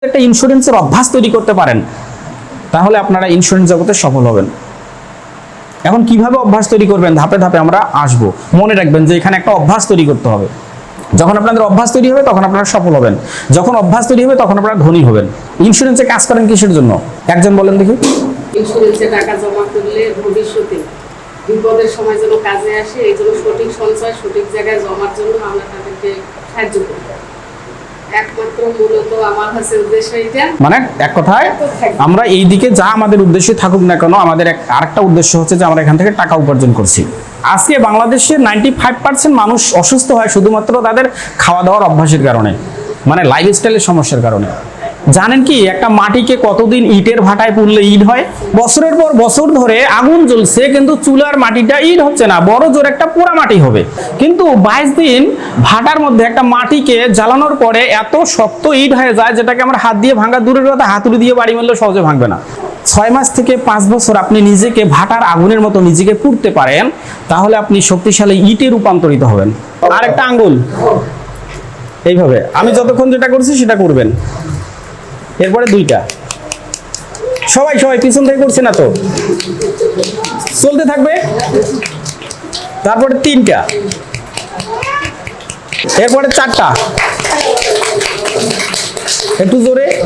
একটা ইন্স্যুরেন্সের অভ্যাস তৈরি করতে পারেন, তাহলে আপনারা ইন্স্যুরেন্স জগতে সফল হবেন। এখন কিভাবে অভ্যাস তৈরি করবেন, ধাপে ধাপে আমরা আসবো। মনে রাখবেন যে এখানে একটা অভ্যাস তৈরি করতে হবে। যখন আপনাদের অভ্যাস তৈরি হবে তখন আপনারা সফল হবেন, যখন অভ্যাস তৈরি হবে তখন আপনারা ধনী হবেন। ইন্স্যুরেন্সে কাজ করেন কিসের জন্য একজন বলেন দেখি? ইন্স্যুরেন্সে টাকা জমা করলে ভবিষ্যতে বিপদের সময় যেন কাজে আসে, এই জন্য সঠিক সঞ্চয় সঠিক জায়গায় জমার জন্য আমরা তাদেরকে সাহায্য করি। একমাত্র মূলত আমার কাছে উদ্দেশ্য এটা, মানে এক কথায় আমরা এই দিকে যা আমাদের উদ্দেশ্য থাকুক না কেন, আমাদের আরেকটা উদ্দেশ্য হচ্ছে যে আমরা এখান থেকে টাকা উপার্জন করছি। আজকে বাংলাদেশের 95% মানুষ অসুস্থ হয় শুধুমাত্র তাদের খাওয়া দাওয়ার অভ্যাসের কারণে, মানে লাইফস্টাইলের সমস্যার কারণে। জানেন কি একটা মাটিকে কতদিন ইটের ভাটায় পুড়লে ইট হয়? বছরের পর বছর ধরে আগুন জ্বলছে কিন্তু চুলার মাটিটা ইট হচ্ছে না, বড় জোর একটা পোড়া মাটি হবে। কিন্তু 22 দিন ভাটার মধ্যে একটা মাটিকে জ্বালানোর পরে এত শক্ত ইট হয়ে যায় যেটাকে আমরা হাত দিয়ে ভাঙা দূরের কথা, হাতুড়ি দিয়ে বাড়ি মারলে সহজে ভাঙবে না। 6 মাস থেকে 5 বছর আপনি নিজেকে ভাটার আগুনের মতো নিজেকে পুড়তে পারেন, তাহলে আপনি শক্তিশালী ইটে রূপান্তরিত হবেন। আর একটা আঙ্গুল এইভাবে আমি যতক্ষণ যেটা করছি সেটা করবেন, এরপরে দুইটা। সবাই পিছন থেকে করছে না তো, চলতে থাকবে। তারপরে 3টা, এরপরে 4টা, একটু জোরে।